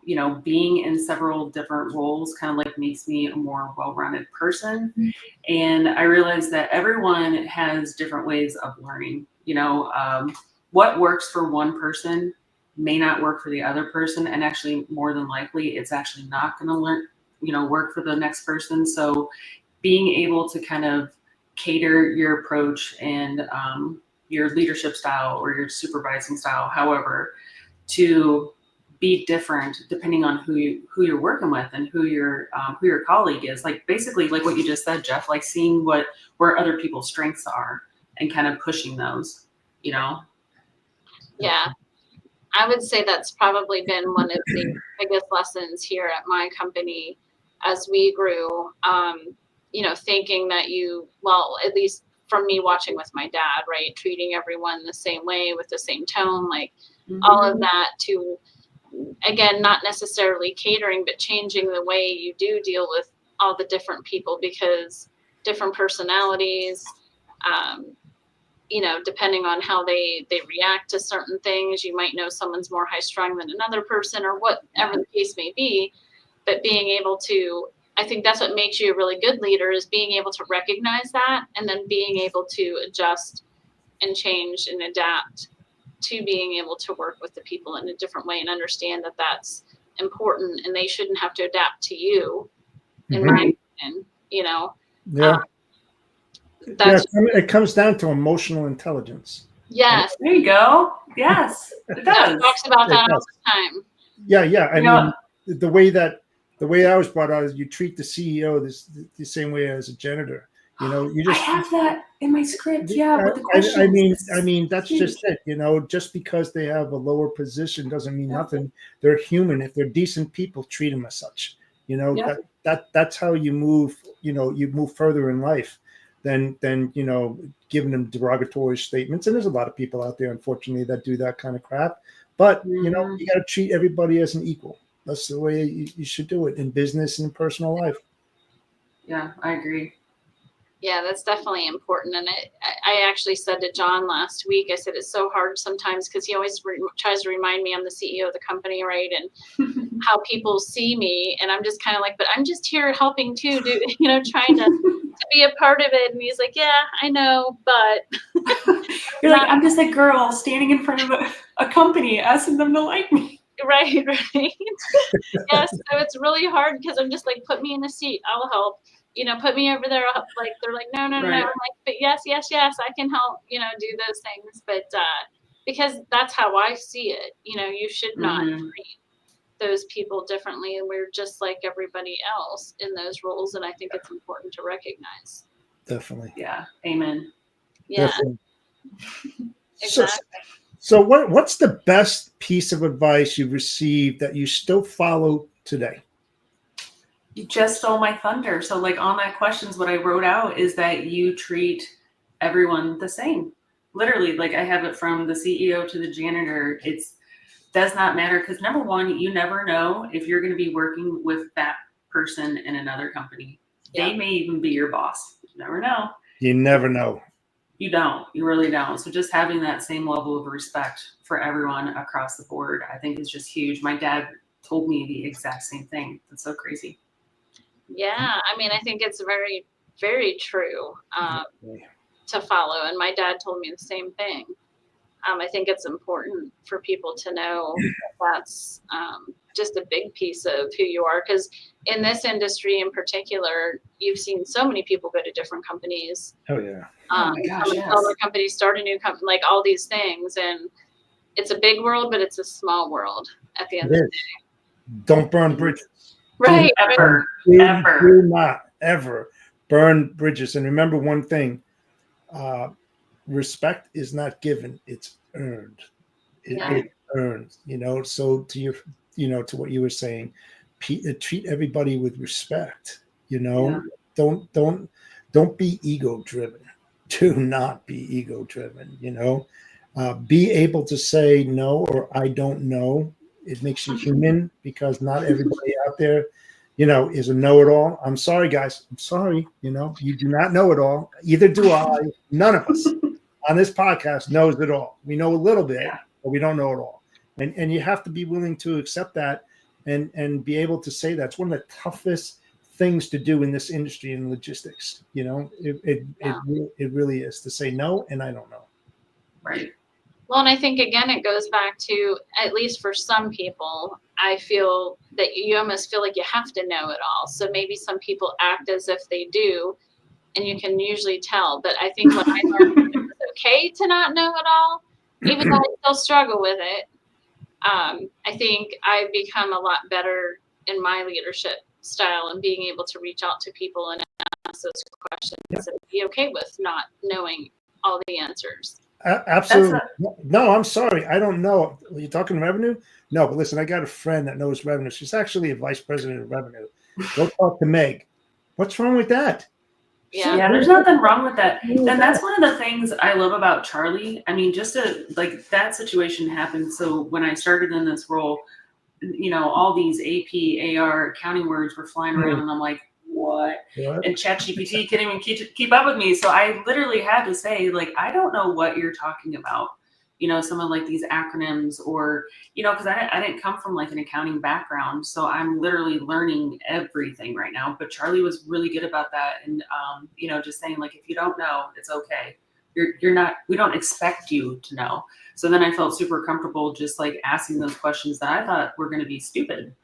you know, being in several different roles kind of like makes me a more well-rounded person. And I realize that everyone has different ways of learning. You know, what works for one person may not work for the other person. And actually, more than likely, it's actually not going to work for the next person. So being able to kind of cater your approach and your leadership style or your supervising style, however, to be different depending on who you're working with and who your colleague is. Like basically like what you just said, Jeff, like seeing where other people's strengths are and kind of pushing those, you know?
Yeah. I would say that's probably been one of the biggest lessons here at my company as we grew, you know, thinking that at least from me watching with my dad, right, treating everyone the same way with the same tone, like all of that to, again, not necessarily catering, but changing the way you do deal with all the different people because different personalities, you know, depending on how they react to certain things, you might know someone's more high strung than another person or whatever the case may be. But being able to, I think that's what makes you a really good leader is being able to recognize that and then being able to adjust and change and adapt to being able to work with the people in a different way and understand that that's important and they shouldn't have to adapt to you, in my opinion, you know.
Yeah. It comes down to emotional intelligence.
Yes.
There you go. Yes, it does.
Talks about that all the time.
Yeah. I mean, the way I was brought up is you treat the CEO the same way as a janitor. You know, you just.
I have that in my script. Yeah, with the questions.
I mean, that's just it. You know, just because they have a lower position doesn't mean nothing. They're human. If they're decent people, treat them as such. You know, that's how you move. You know, you move further in life than you know giving them derogatory statements. And there's a lot of people out there, unfortunately, that do that kind of crap. But you know, you got to treat everybody as an equal. That's the way you should do it in business and in personal life.
Yeah, I agree.
Yeah, that's definitely important. And I actually said to John last week, I said, it's so hard sometimes because he always tries to remind me I'm the CEO of the company, right? And how people see me. And I'm just kind of like, but I'm just here helping too, you know, trying to be a part of it. And he's like, yeah, I know, but
You're like, I'm just a girl standing in front of a company asking them to like me.
right. Yes. So it's really hard because I'm just like, put me in a seat. I'll help. Put me over there. I'll help. Like, they're like, no.
Right.
I'm like, but yes, I can help, do those things. But because that's how I see it. You should not treat those people differently. And we're just like everybody else in those roles. And I think it's important to recognize.
Definitely.
Yeah. Amen.
Yeah.
Definitely.
Exactly.
So what's the best piece of advice you've received that you still follow today?
You just stole my thunder. So like on that questions, what I wrote out is that you treat everyone the same. Literally, like I have it from the CEO to the janitor. It's does not matter because number one, you never know if you're going to be working with that person in another company.
Yeah.
They may even be your boss. You never know.
You never know.
You don't. You really don't. So just having that same level of respect for everyone across the board, I think is just huge. My dad told me the exact same thing. That's so crazy.
Yeah. I mean, I think it's very, very true to follow. And my dad told me the same thing. I think it's important for people to know that's just a big piece of who you are. Because in this industry in particular, you've seen so many people go to different companies.
Oh, yeah.
Oh my gosh, yes.
Other companies, start a new company, like all these things. And it's a big world, but it's a small world at the end of the day.
Don't burn bridges.
Right.
Ever.
Do not ever burn bridges. And remember one thing. Respect is not given, it's earned. It earned, so to your, to what you were saying, treat everybody with respect, don't be ego driven. Do not be ego driven, be able to say no, or I don't know. It makes you human because not everybody out there, is a know-it-all. I'm sorry, guys. I'm sorry. You do not know it all. Either do I. None of us on this podcast knows it all. We know a little bit, but we don't know it all. And you have to be willing to accept that and be able to say that. It's one of the toughest things to do in this industry in logistics. It really is, to say no, and I don't know.
Right.
Well, and I think, again, it goes back to, at least for some people, I feel that you almost feel like you have to know it all. So maybe some people act as if they do, and you can usually tell. But I think when I learned it was okay to not know it all, even though I still struggle with it, I think I've become a lot better in my leadership style and being able to reach out to people and ask those questions and be okay with not knowing all the answers.
Absolutely. No, I'm sorry. I don't know. Are you talking revenue? No, but listen, I got a friend that knows revenue. She's actually a vice president of revenue. Go talk to Meg. What's wrong with that?
Yeah, there's nothing wrong with that. And that's one of the things I love about Charlie. I mean, just like that situation happened. So when I started in this role, all these AP, AR, accounting words were flying around, and I'm like, what? And ChatGPT couldn't even keep up with me. So I literally had to say, like, I don't know what you're talking about. Some of like these acronyms or, because I didn't come from like an accounting background. So I'm literally learning everything right now. But Charlie was really good about that. And, just saying, like, if you don't know, it's okay. You're not, we don't expect you to know. So then I felt super comfortable just like asking those questions that I thought were going to be stupid,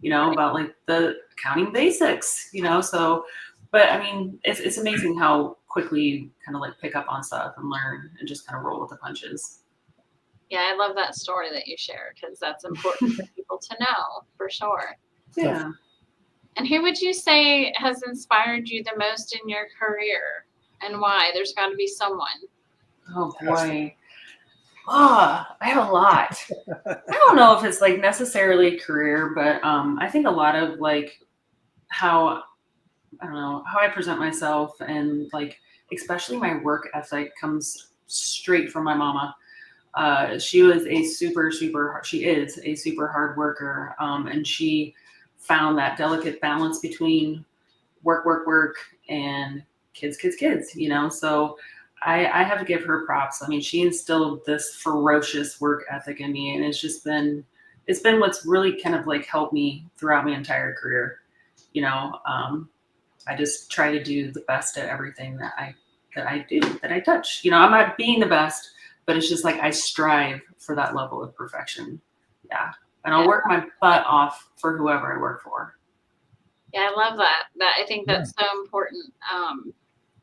about like the accounting basics, so, but I mean, it's amazing how quickly you kind of like pick up on stuff and learn and just kind of roll with the punches.
Yeah, I love that story that you shared because that's important for people to know, for sure.
Yeah.
And who would you say has inspired you the most in your career and why? There's got to be someone.
Oh, boy. I have a lot. I don't know if it's like necessarily career, but I think a lot of like how I present myself and like especially my work ethic comes straight from my mama. She is a super hard worker, and she found that delicate balance between work and kids, so I have to give her props. I mean, she instilled this ferocious work ethic in me, and it's been what's really kind of like helped me throughout my entire career, I just try to do the best at everything that I touch. You know, I'm not being the best, but it's just like I strive for that level of perfection. Yeah. And I'll work my butt off for whoever I work for.
Yeah, I love that. I think that's so important.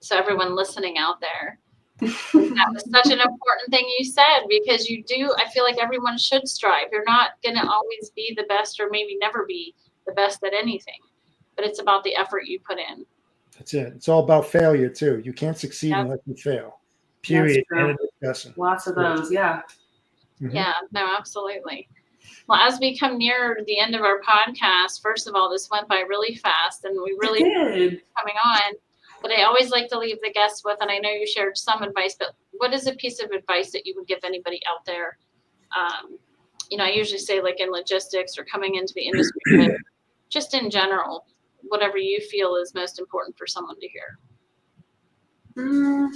So everyone listening out there, that was such an important thing you said, because I feel like everyone should strive. You're not going to always be the best, or maybe never be the best at anything, but it's about the effort you put in.
That's it. It's all about failure too. You can't succeed unless you fail. Period. End of discussion.
Lots of those. Yeah.
Yeah, no, absolutely. Well, as we come near the end of our podcast, first of all, this went by really fast, and we really
did
coming on. But I always like to leave the guests with, and I know you shared some advice, but what is a piece of advice that you would give anybody out there? You know, I usually say like in logistics or coming into the industry, but just in general, whatever you feel is most important for someone to hear.
I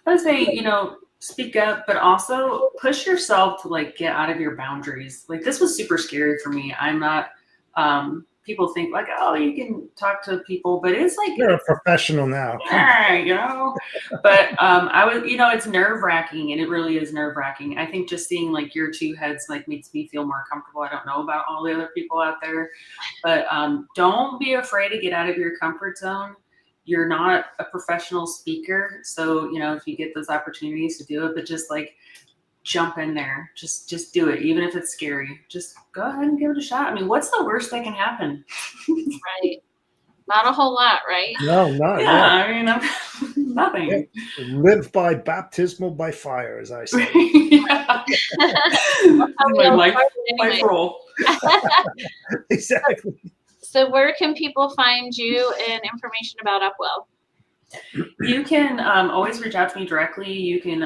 would say, you know, speak up, but also push yourself to like get out of your boundaries. Like this was super scary for me. I'm not, people think like, oh, you can talk to people, but it's like,
you're a professional now.
Yeah, you know, but I was, you know, it's nerve wracking, and it really is nerve wracking. I think just seeing like your two heads like makes me feel more comfortable. I don't know about all the other people out there, but don't be afraid to get out of your comfort zone. You're not a professional speaker, so you know if you get those opportunities to do it, but just like jump in there, just do it, even if it's scary. Just go ahead and give it a shot. I mean, what's the worst that can happen?
Right. Not a whole lot, right?
No, not
yeah. I mean, nothing.
Yeah. Live by baptismal by fire, as I say.
Life role.
Exactly.
So where can people find you and information about Upwell?
You can always reach out to me directly. You can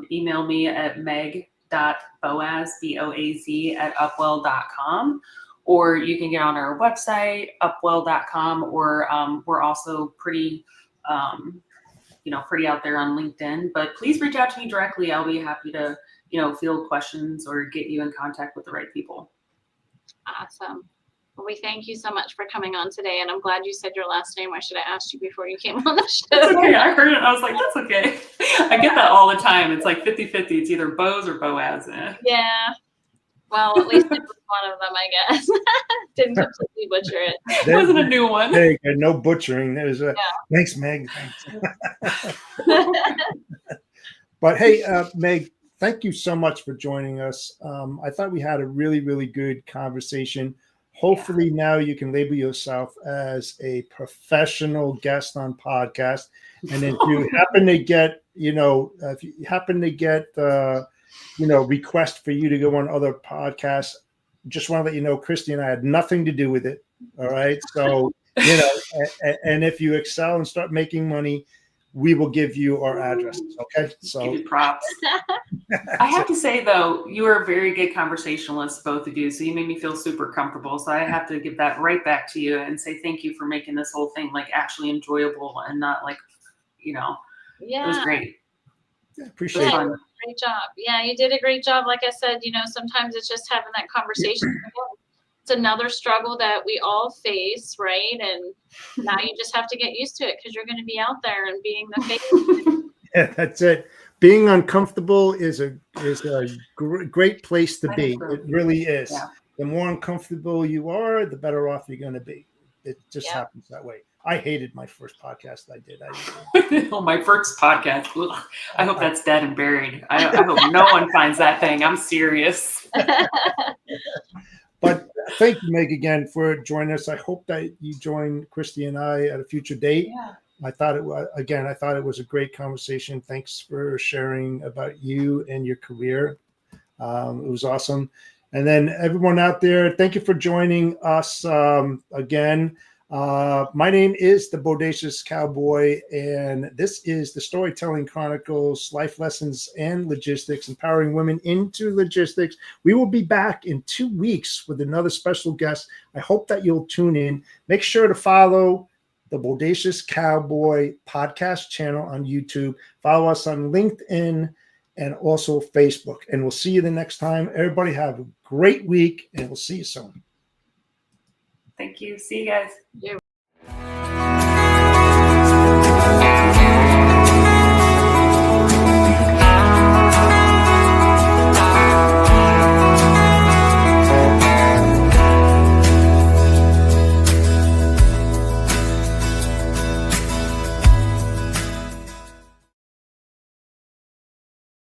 email me at meg.boaz, B-O-A-Z, @upwell.com. Or you can get on our website, upwell.com, or we're also pretty, pretty out there on LinkedIn. But please reach out to me directly. I'll be happy to, field questions or get you in contact with the right people.
Awesome. Well, we thank you so much for coming on today, and I'm glad you said your last name. I should have asked you before you came on the show.
That's okay. I heard it. I was like, that's okay. I get that all the time. It's like 50-50. It's either Boaz or Boaz.
Yeah. Well, at least it was one of them, I guess. Didn't completely butcher it.
It wasn't a new one.
There you go. No butchering. There's Thanks, Meg. Thanks. But hey, Meg, thank you so much for joining us. I thought we had a really, really good conversation. Hopefully now you can label yourself as a professional guest on podcast. And if you happen to get, request for you to go on other podcasts, just want to let you know, Christy and I had nothing to do with it. All right. So, and if you excel and start making money, we will give you our addresses. Okay. So
give you props. I have to say though, you are a very good conversationalist, both of you. So you made me feel super comfortable. So I have to give that right back to you and say thank you for making this whole thing like actually enjoyable and not like, it was great.
Yeah, appreciate it.
Great job. Yeah, you did a great job. Like I said, sometimes it's just having that conversation. It's another struggle that we all face, right? And now you just have to get used to it because you're going to be out there and being the face.
Yeah, that's it. Being uncomfortable is a great place to be. It really is. Yeah. The more uncomfortable you are, the better off you're going to be. It just happens that way. I hated my first podcast I did.
My first podcast. Ugh. I hope that's dead and buried. I hope no one finds that thing. I'm serious.
But thank you, Meg, again for joining us. I hope that you join Christy and I at a future date.
Yeah.
I thought it was a great conversation. Thanks for sharing about you and your career. It was awesome. And then everyone out there, thank you for joining us again. My name is the Bodacious Cowboy, and this is the Storytelling Chronicles, Life Lessons and Logistics, empowering women into logistics. We will be back in 2 weeks with another special guest. I hope that you'll tune in. Make sure to follow the Bodacious Cowboy podcast channel on YouTube. Follow us on LinkedIn and also Facebook. And we'll see you the next time. Everybody have a great week, and we'll see you soon.
Thank you. See you guys.
Yeah.